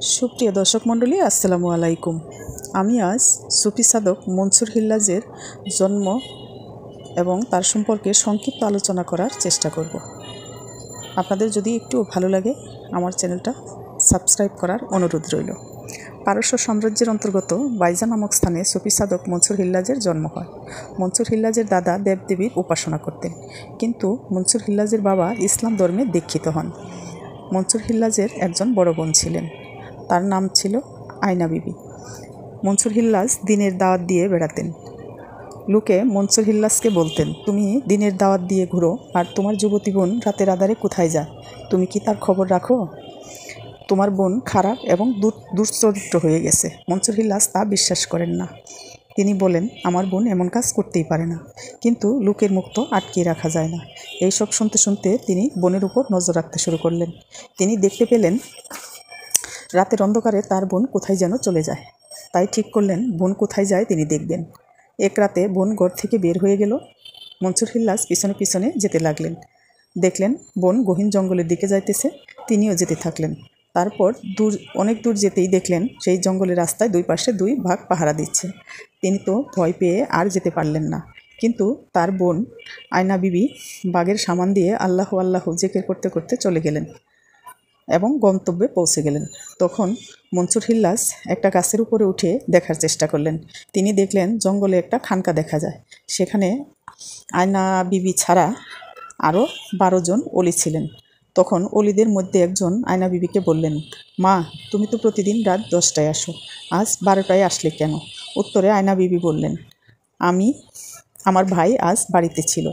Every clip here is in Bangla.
সুপ্রিয় দর্শক মণ্ডলী, আসসালামু আলাইকুম। আমি আজ সুফি সাধক মনসুর হিল্লাজের জন্ম এবং তার সম্পর্কে সংক্ষিপ্ত আলোচনা করার চেষ্টা করব। আপনাদের যদি একটু ভালো লাগে আমার চ্যানেলটা সাবস্ক্রাইব করার অনুরোধ রইল। পারস্য সাম্রাজ্যের অন্তর্গত বাইজা নামক স্থানে সুফি সাধক মনসুর হিল্লাজের জন্ম হয়। মনসুর হিল্লাজের দাদা দেবদেবীর উপাসনা করতেন, কিন্তু মনসুর হিল্লাজের বাবা ইসলাম ধর্মে দীক্ষিত হন। মনসুর হিল্লাজের একজন বড় বোন ছিলেন, তার নাম ছিল আয়না বিবি। মনসুর হিল্লাজ দিনের দাওয়াত দিয়ে বেড়াতেন। লোকে মনসুর হিল্লাজকে বলতেন, তুমি দিনের দাওয়াত দিয়ে ঘুরো, আর তোমার যুবতী বোন রাতের আধারে কোথায় যায়? তুমি কি তার খবর রাখো? তোমার বোন খারাপ এবং দুশ্চরিত্র হয়ে গেছে। মনসুর হিল্লাজ তা বিশ্বাস করেন না। তিনি বলেন, আমার বোন এমন কাজ করতেই পারে না, কিন্তু লোকের মুখ তো আটকিয়ে রাখা যায় না। এইসব শুনতে শুনতে তিনি বোনের উপর নজর রাখতে শুরু করলেন। তিনি দেখতে পেলেন রাতের অন্ধকারে তার বোন কোথায় যেন চলে যায়। তাই ঠিক করলেন বোন কোথায় যায় তিনি দেখবেন। এক রাতে বোন ঘর থেকে বের হয়ে গেল। মনসুর হিল্লাজ পিছনে পিছনে যেতে লাগলেন। দেখলেন বোন গহীন জঙ্গলের দিকে যাইতেছে, তিনিও যেতে থাকলেন। তারপর অনেক দূর যেতেই দেখলেন সেই জঙ্গলের রাস্তায় দুই পাশে দুই বাঘ পাহারা দিচ্ছে। তিনি তো ভয় পেয়ে আর যেতে পারলেন না, কিন্তু তার বোন আয়না বিবি বাঘের সামান দিয়ে আল্লাহু আল্লাহু জিকির করতে করতে চলে গেলেন এবং গন্তব্যে পৌঁছে গেলেন। তখন মনসুর হিল্লাজ একটা গাছের উপরে উঠে দেখার চেষ্টা করলেন। তিনি দেখলেন জঙ্গলে একটা খানকা দেখা যায়। সেখানে আয়না বিবি ছাড়া আরও 12 জন অলি ছিলেন। তখন অলিদের মধ্যে একজন আয়না বিবিকে বললেন, মা, তুমি তো প্রতিদিন রাত 10টায় আসো, আজ 12টায় আসলে কেন? উত্তরে আয়না বিবি বললেন, আমার ভাই আজ বাড়িতে ছিল,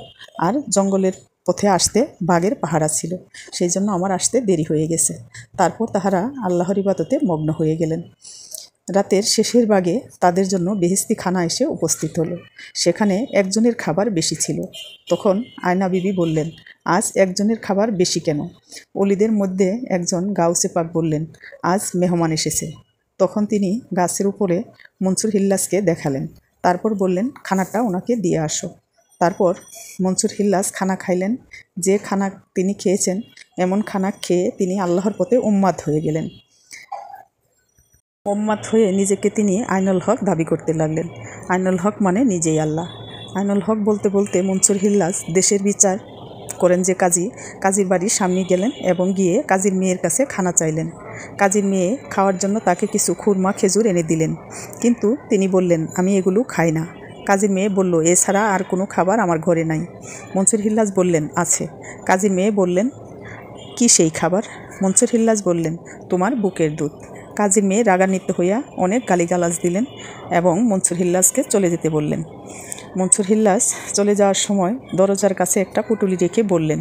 আর জঙ্গলের পথে আসতে বাঘের পাহারা ছিল, সেই জন্য আমার আসতে দেরি হয়ে গেছে। তারপর তাহারা আল্লাহর ইবাদতে মগ্ন হয়ে গেলেন। রাতের শেষের ভাগে তাদের জন্য বেহেশতি খানা এসে উপস্থিত হলো। সেখানে একজনের খাবার বেশি ছিল। তখন আয়না বিবি বললেন, আজ একজনের খাবার বেশি কেন? অলিদের মধ্যে একজন গাউসে পাক বললেন, আজ মেহমান এসেছে। তখন তিনি গাছের উপরে মনসুর হিল্লাজকে দেখালেন। তারপর বললেন, খানাটা ওনাকে দিয়ে আসো। তারপর মনসুর হিল্লাজ খানা খাইলেন। যে খানা তিনি খেয়েছেন, এমন খানা খেয়ে তিনি আল্লাহর পথে উম্মাদ হয়ে গেলেন। উম্মাদ হয়ে নিজেকে তিনি আইনুল হক দাবি করতে লাগলেন। আইনুল হক মানে নিজেই আল্লাহ। আইনুল হক বলতে বলতে মনসুর হিল্লাজ দেশের বিচার করেন যে কাজীর বাড়ির সামনে গেলেন এবং গিয়ে কাজীর মেয়ের কাছে খানা চাইলেন। কাজীর মেয়ে খাওয়ার জন্য তাকে কিছু খুরমা খেজুর এনে দিলেন, কিন্তু তিনি বললেন, আমি এগুলো খাই না। কাজীর মেয়ে বলল, এছাড়া আর কোনো খাবার আমার ঘরে নাই। মনসুর হিল্লাজ বললেন, আছে। কাজীর মেয়ে বললেন, কি সেই খাবার? মনসুর হিল্লাজ বললেন, তোমার বুকের দুধ। কাজীর মেয়ে রাগান্বিত হইয়া অনেক গালিগালাজ দিলেন এবং মনসুর হিল্লাজকে চলে যেতে বললেন। মনসুর হিল্লাজ চলে যাওয়ার সময় দরজার কাছে একটা পুটুলি রেখে বললেন,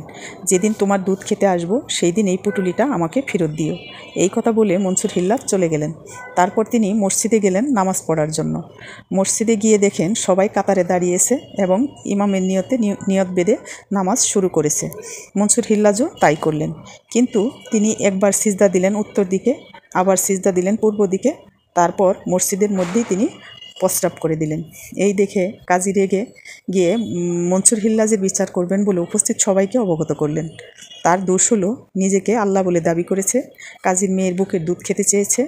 যেদিন তোমার দুধ খেতে আসবো সেই দিন এই পুটুলিটা আমাকে ফেরত দিও। এই কথা বলে মনসুর হিল্লাজ চলে গেলেন। তারপর তিনি মসজিদে গেলেন নামাজ পড়ার জন্য। মসজিদে গিয়ে দেখেন সবাই কাতারে দাঁড়িয়েছে এবং ইমামের নিয়ত বেঁধে নামাজ শুরু করেছে। মনসুর হিল্লাজও তাই করলেন, কিন্তু তিনি একবার সিজদা দিলেন উত্তর দিকে, আবার সিজদা দিলেন পূর্ব দিকে। তারপর মসজিদের মধ্যেই তিনি প্রস্রাব করে দিলেন। এই দেখে কাজী রেগে গিয়ে মনসুর হিল্লাজের বিচার করবেন বলে উপস্থিত সবাইকে অবগত করলেন। তার দোষ হলো নিজেকে আল্লাহ বলে দাবি করেছে, কাজীর মেয়ের বুকের দুধ খেতে চেয়েছে,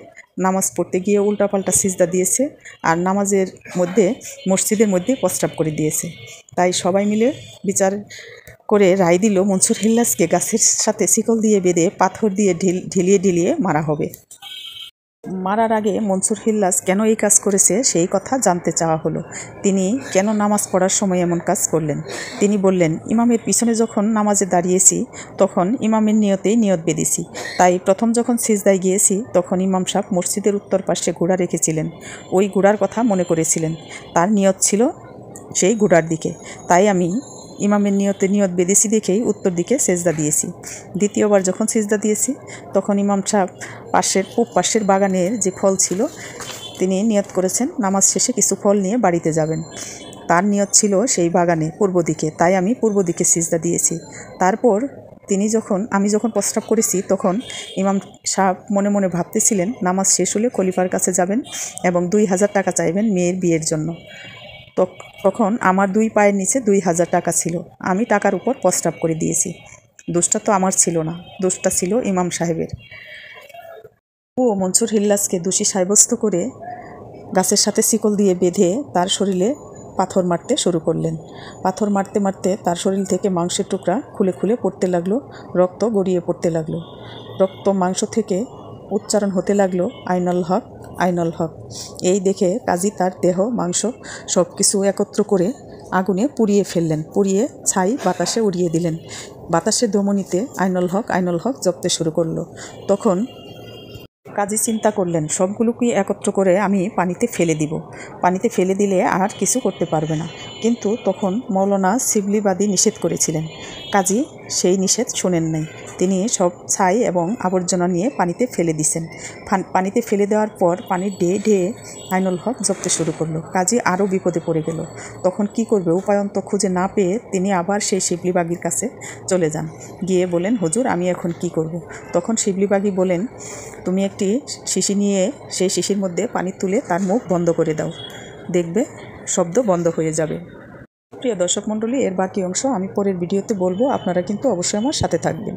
নামাজ পড়তে গিয়ে উল্টাপাল্টা সিজদা দিয়েছে, আর নামাজের মধ্যে মসজিদের মধ্যে প্রস্রাব করে দিয়েছে। তাই সবাই মিলে বিচার করে রায় দিল মনসুর হিল্লাজকে গাছের সাথে শিকল দিয়ে বেঁধে পাথর দিয়ে ঢিলিয়ে ঢিলিয়ে মারা হবে। মারার আগে মনসুর হিল্লাজ কেন এই কাজ করেছে সেই কথা জানতে চাওয়া হলো। তিনি কেন নামাজ পড়ার সময় এমন কাজ করলেন? তিনি বললেন, ইমামের পিছনে যখন নামাজে দাঁড়িয়েছি তখন ইমামের নিয়তেই নিয়ত বেঁধেছি। তাই প্রথম যখন সিজদায় গিয়েছি তখন ইমাম সাহেব মসজিদের উত্তর পাশে ঘোড়া রেখেছিলেন। ওই ঘোড়ার কথা মনে করেছিলেন, তার নিয়ত ছিল সেই ঘোড়ার দিকে। তাই আমি ইমামের নিয়ত বেঁধেছি দেখেই উত্তর দিকে সেজদা দিয়েছি। দ্বিতীয়বার যখন সেজদা দিয়েছি তখন ইমাম সাহেব পূব পাশের বাগানের যে ফল ছিল, তিনি নিয়ত করেছেন নামাজ শেষে কিছু ফল নিয়ে বাড়িতে যাবেন। তার নিয়ত ছিল সেই বাগানে পূর্ব দিকে, তাই আমি পূর্ব দিকে সিজদা দিয়েছি। তারপর আমি যখন প্রস্রাব করেছি তখন ইমাম সাহেব মনে মনে ভাবতেছিলেন নামাজ শেষ হলে খলিফার কাছে যাবেন এবং 2000 টাকা চাইবেন মেয়ের বিয়ের জন্য। তখন আমার 2 পায়ের নিচে 2000 টাকা ছিল। আমি টাকার উপর প্রস্রাব করে দিয়েছি। দোষটা তো আমার ছিল না, দোষটা ছিল ইমাম সাহেবের। ও মনসুর হিল্লাজকে দোষী সাব্যস্ত করে গাছের সাথে শিকল দিয়ে বেঁধে তার শরীরে পাথর মারতে শুরু করলেন। পাথর মারতে মারতে তার শরীর থেকে মাংসের টুকরা খুলে খুলে পড়তে লাগলো, রক্ত গড়িয়ে পড়তে লাগলো। রক্ত মাংস থেকে উচ্চারণ হতে লাগলো আইনুল হক, আইনুল হক। এই দেখে কাজী তার দেহ মাংস সব কিছু একত্র করে আগুনে পুড়িয়ে ফেললেন, পুড়িয়ে ছাই বাতাসে উড়িয়ে দিলেন। বাতাসের ধমনীতে আইনুল হক, আইনুল হক জপতে শুরু করলো। তখন কাজী চিন্তা করলেন, সবগুলোকে একত্র করে আমি পানিতে ফেলে দিব, পানিতে ফেলে দিলে আর কিছু করতে পারবে না। কিন্তু তখন মৌলানা শিবলিবাদী নিষেধ করেছিলেন। কাজী সেই নিষেধ শোনেন নাই। তিনি সব ছাই এবং আবর্জনা নিয়ে পানিতে ফেলে দিছেন। পানিতে ফেলে দেওয়ার পর পানি ঢেয়ে ঢেয়ে আইনুল হক জপতে শুরু করলো। কাজী আরও বিপদে পড়ে গেল। তখন কি করবে উপায়ন্ত খুঁজে না পেয়ে তিনি আবার সেই শিবলিবাগীর কাছে চলে যান। গিয়ে বলেন, হুজুর আমি এখন কি করব? তখন শিবলিবাগী বলেন, তুমি একটি শিশি নিয়ে সেই শিশির মধ্যে পানি তুলে তার মুখ বন্ধ করে দাও, দেখবে শব্দ বন্ধ হয়ে যাবে। প্রিয় দর্শক মণ্ডলী, এর বাকি অংশ আমি পরের ভিডিওতে বলবো, আপনারা কিন্তু অবশ্যই আমার সাথে থাকবেন।